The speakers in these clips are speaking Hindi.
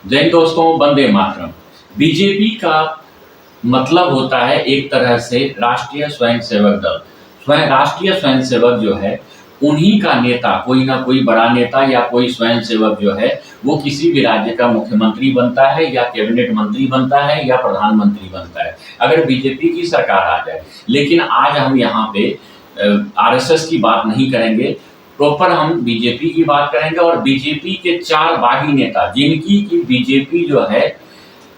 जय हिंद दोस्तों, वंदे मातरम। बीजेपी का मतलब होता है एक तरह से राष्ट्रीय स्वयंसेवक दल। राष्ट्रीय स्वयंसेवक जो है उन्हीं का नेता, कोई ना कोई बड़ा नेता या कोई स्वयंसेवक जो है वो किसी भी राज्य का मुख्यमंत्री बनता है या कैबिनेट मंत्री बनता है या प्रधानमंत्री बनता है अगर बीजेपी की सरकार आ जाए। लेकिन आज हम यहाँ पे आरएसएस की बात नहीं करेंगे, प्रॉपर हम बीजेपी की बात करेंगे और बीजेपी के 4 बागी नेता जिनकी की बीजेपी जो है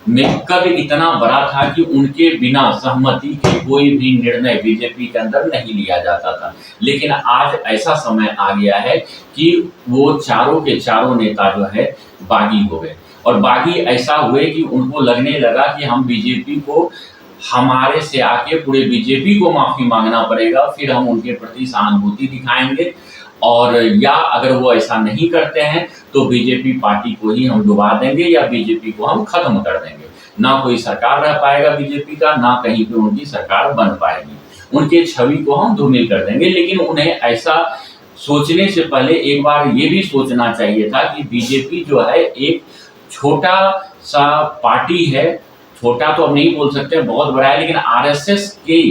में कद इतना बड़ा था कि उनके बिना सहमति के कोई भी निर्णय बीजेपी के अंदर नहीं लिया जाता था। लेकिन आज ऐसा समय आ गया है कि वो चारों के चारों नेता जो है बागी हो गए और बागी ऐसा हुए कि उनको लगने लगा कि हम बीजेपी को, हमारे से आके पूरे बीजेपी को माफी मांगना पड़ेगा, फिर हम उनके प्रति सहानुभूति दिखाएंगे और या अगर वो ऐसा नहीं करते हैं तो बीजेपी पार्टी को ही हम डुबा देंगे या बीजेपी को हम खत्म कर देंगे। ना कोई सरकार रह पाएगा बीजेपी का, ना कहीं पे उनकी सरकार बन पाएगी, उनके छवि को हम धूमिल कर देंगे। लेकिन उन्हें ऐसा सोचने से पहले एक बार ये भी सोचना चाहिए था कि बीजेपी जो है एक छोटा सा पार्टी है, छोटा तो अब नहीं बोल सकते, बहुत बड़ा है, लेकिन आरएसएस के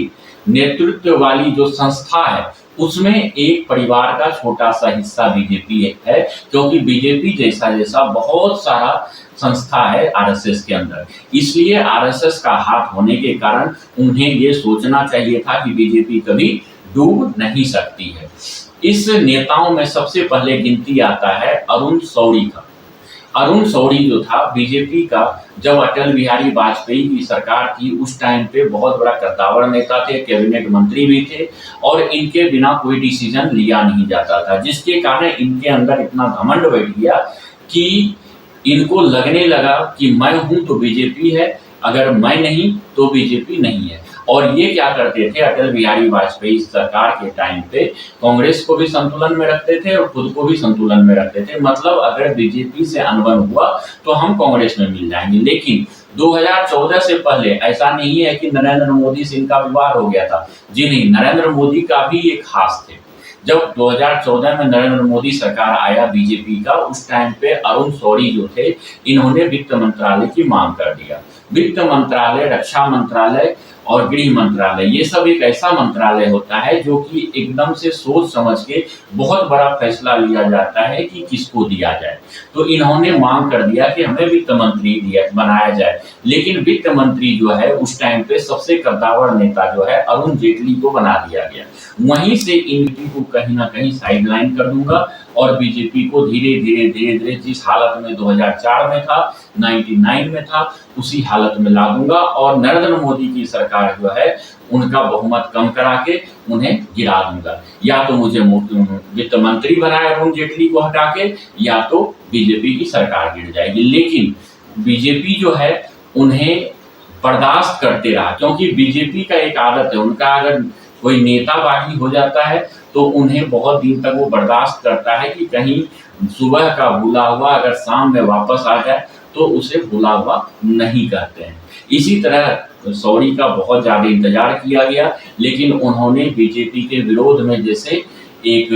नेतृत्व वाली जो संस्था है उसमें एक परिवार का छोटा सा हिस्सा बीजेपी है, क्योंकि बीजेपी जैसा बहुत सारा संस्था है आरएसएस के अंदर। इसलिए आरएसएस का हाथ होने के कारण उन्हें ये सोचना चाहिए था कि बीजेपी कभी डूब नहीं सकती है। इस नेताओं में सबसे पहले गिनती आता है अरुण शौरी का। अरुण शौरी जो था बीजेपी का, जब अटल बिहारी वाजपेयी की सरकार थी उस टाइम पे बहुत बड़ा कद्दावर नेता थे, कैबिनेट मंत्री भी थे और इनके बिना कोई डिसीजन लिया नहीं जाता था, जिसके कारण इनके अंदर इतना घमंड बैठ गया कि इनको लगने लगा कि मैं हूं तो बीजेपी है, अगर मैं नहीं तो बीजेपी नहीं है। और ये क्या करते थे, अटल बिहारी वाजपेयी सरकार के टाइम पे कांग्रेस को भी संतुलन में रखते थे और खुद को भी संतुलन में रखते थे। मतलब अगर बीजेपी से अनबन हुआ तो हम कांग्रेस में मिल जाएंगे। लेकिन 2014 से पहले ऐसा नहीं है कि नरेंद्र मोदी से इनका विवाद हो गया था। जी नहीं, नरेंद्र मोदी का भी एक खास थे। जब 2014 में नरेंद्र मोदी सरकार आया बीजेपी का, उस टाइम पे अरुण शौरी जो थे इन्होंने वित्त मंत्रालय की मांग कर दिया। वित्त मंत्रालय, रक्षा मंत्रालय और गृह मंत्रालय, ये सब एक ऐसा मंत्रालय होता है जो कि एकदम से सोच समझ के बहुत बड़ा फैसला लिया जाता है कि किसको दिया जाए। तो इन्होंने मांग कर दिया कि हमें वित्त मंत्री बनाया जाए। लेकिन वित्त मंत्री जो है उस टाइम पे सबसे कद्दावर नेता जो है अरुण जेटली को बना दिया गया। वहीं से इनकी को कहीं ना कहीं साइडलाइन कर दूंगा और बीजेपी को धीरे धीरे जिस हालत में 2004 में था, 99 में था, उसी हालत में ला दूंगा और नरेंद्र मोदी की सरकार जो है उनका बहुमत कम करा के उन्हें गिरा दूंगा। या तो मुझे वित्त मंत्री बनाए अरुण जेटली को हटा के, या तो बीजेपी की सरकार गिर जाएगी। लेकिन बीजेपी जो है उन्हें बर्दाश्त करते रहा, क्योंकि बीजेपी का एक आदत है, उनका अगर कोई नेता बागी हो जाता है तो उन्हें बहुत दिन तक वो बर्दाश्त करता है कि कहीं सुबह का भूला हुआ अगर शाम में वापस आ जाए तो उसे भूला हुआ नहीं कहते हैं। इसी तरह शौरी का बहुत ज्यादा इंतजार किया गया, लेकिन उन्होंने बीजेपी के विरोध में जैसे एक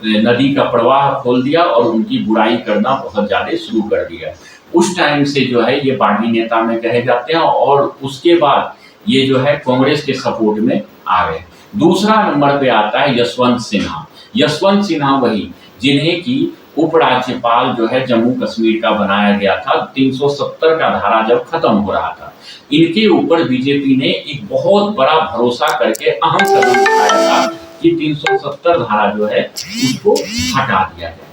नदी का प्रवाह खोल दिया और उनकी बुराई करना बहुत ज्यादा शुरू कर दिया। उस टाइम से जो है ये बागी नेता में कहे जाते हैं और उसके बाद ये जो है कांग्रेस के सपोर्ट में आ गए। दूसरा नंबर पे आता है यशवंत सिन्हा। यशवंत सिन्हा वही जिन्हें की उपराज्यपाल जो है जम्मू कश्मीर का बनाया गया था 370 का धारा जब खत्म हो रहा था। इनके ऊपर बीजेपी ने एक बहुत बड़ा भरोसा करके अहम कदम उठाया था कि 370 धारा जो है उसको हटा दिया जाए।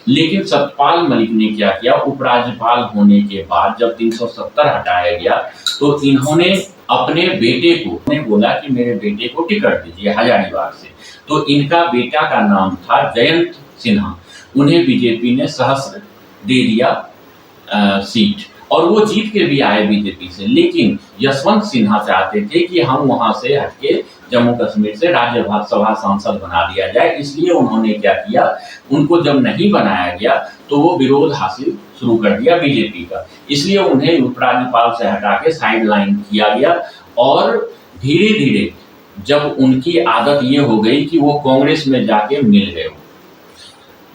लेकिन सतपाल मलिक ने क्या किया, उपराज्यपाल होने के बाद जब 370 हटाया गया तो इन्होंने अपने बेटे को बोला कि मेरे बेटे को टिकट दीजिए हजारीबाग से। तो इनका बेटा का नाम था जयंत सिन्हा, उन्हें बीजेपी ने सहस्र दे दिया सीट और वो जीत के भी आए बीजेपी से। लेकिन यशवंत सिन्हा चाहते थे कि हम वहां से हटके जम्मू कश्मीर से राज्यसभा सांसद बना दिया जाए, इसलिए उन्होंने क्या किया, उनको जब नहीं बनाया गया तो वो विरोध हासिल शुरू कर दिया बीजेपी का। इसलिए उन्हें उपराज्यपाल से हटा के साइडलाइन किया गया और धीरे धीरे जब उनकी आदत ये हो गई कि वो कांग्रेस में जाके मिल गए,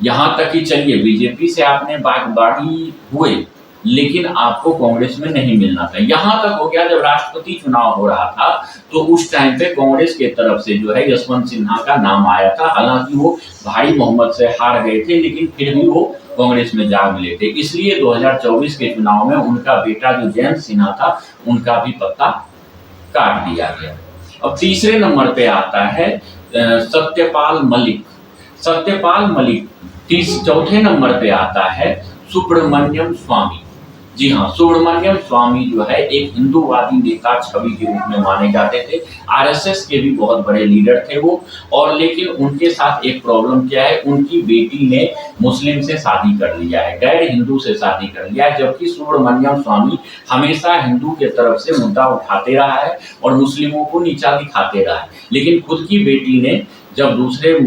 यहाँ तक कि चलिए बीजेपी से आपने बागी हुए लेकिन आपको कांग्रेस में नहीं मिलना था। यहाँ तक हो गया जब राष्ट्रपति चुनाव हो रहा था तो उस टाइम पे कांग्रेस के तरफ से जो है यशवंत सिन्हा का नाम आया था, हालांकि वो भारी बहुमत से हार गए थे, लेकिन फिर भी वो कांग्रेस में जा मिले थे। इसलिए 2024 के चुनाव में उनका बेटा जो जयंत सिन्हा था उनका भी पत्ता काट दिया गया। अब तीसरे नंबर पे आता है सत्यपाल मलिक। सत्यपाल मलिक चौथे नंबर पे आता है सुब्रमण्यम स्वामी। जी हाँ, सुब्रमण्यम स्वामी जो है एक हिंदूवादी नेता छवि के रूप में माने जाते थे। आरएसएस के भी बहुत बड़े लीडर थे वो, और लेकिन उनके साथ एक प्रॉब्लम क्या है, उनकी बेटी ने मुस्लिम से शादी कर लिया है, गैर हिंदू से शादी कर लिया है, जबकि सुब्रमण्यम स्वामी हमेशा हिंदू के तरफ से मुद्दा उठाते रहा है और मुस्लिमों को नीचा दिखाते रहा है। लेकिन खुद की बेटी ने जब दूसरे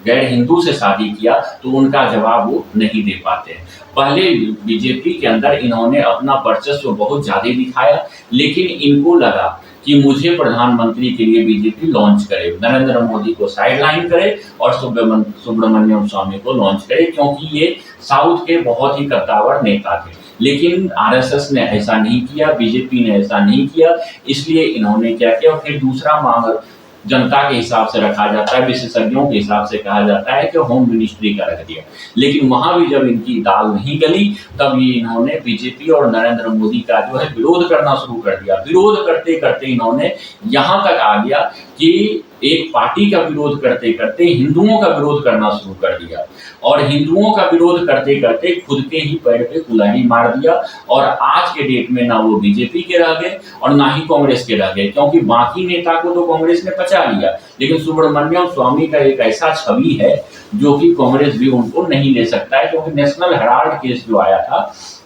गैर हिंदू से शादी किया तो उनका जवाब वो नहीं दे पाते हैं। पहले बीजेपी के अंदर इन्होंने अपना वर्चस्व बहुत ज्यादा दिखाया, लेकिन इनको लगा कि मुझे प्रधानमंत्री के लिए बीजेपी लॉन्च करे, नरेंद्र मोदी को साइडलाइन करे और सुब्रमण्यम स्वामी को लॉन्च करे, क्योंकि ये साउथ के बहुत ही कद्दावर नेता थे। लेकिन आरएसएस ने ऐसा नहीं किया, बीजेपी ने ऐसा नहीं किया, इसलिए इन्होंने क्या किया, फिर दूसरा मांग जनता के हिसाब से रखा जाता है, विशेषज्ञों के हिसाब से कहा जाता है कि होम मिनिस्ट्री का रख दिया। लेकिन वहां भी जब इनकी दाल नहीं गली तब ये इन्होंने बीजेपी और नरेंद्र मोदी का जो है विरोध करना शुरू कर दिया। विरोध करते करते इन्होंने यहाँ तक आ गया कि एक पार्टी का विरोध करते करते हिंदुओं का विरोध करना शुरू कर दिया, और हिंदुओं का विरोध करते करते खुद के ही पैर पे कुल्हाड़ी मार दिया। और आज के डेट में ना वो बीजेपी के रह गए और ना ही कांग्रेस के रह गए, क्योंकि बाकी नेता को तो कांग्रेस ने पचा लिया, लेकिन सुब्रमण्यम स्वामी का एक ऐसा छवि है जो कि कांग्रेस भी उनको नहीं ले सकता है, क्योंकि नेशनल हेराल्ड केस जो आया था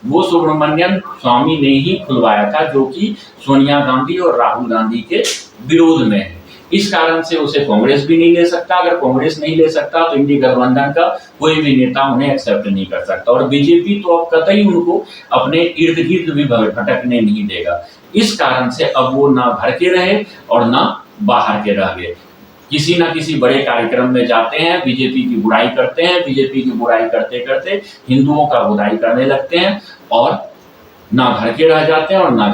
वो सुब्रमण्यम स्वामी ने ही खुलवाया था, जो कि सोनिया गांधी और राहुल गांधी के विरोध में है। इस कारण से उसे कांग्रेस भी नहीं ले सकता। अगर कांग्रेस नहीं ले सकता तो इंडी गठबंधन का कोई भी नेता उन्हें एक्सेप्ट नहीं कर सकता, और बीजेपी तो अब कतई उनको अपने इर्द गिर्द भी भटकने नहीं देगा। इस कारण से अब वो ना घर के रहे और ना बाहर के रह गए, किसी ना किसी बड़े कार्यक्रम में जाते हैं, बीजेपी की बुराई करते हैं, बीजेपी की बुराई करते करते हिंदुओं का बुराई करने लगते हैं, और ना घर के रह जाते हैं और ना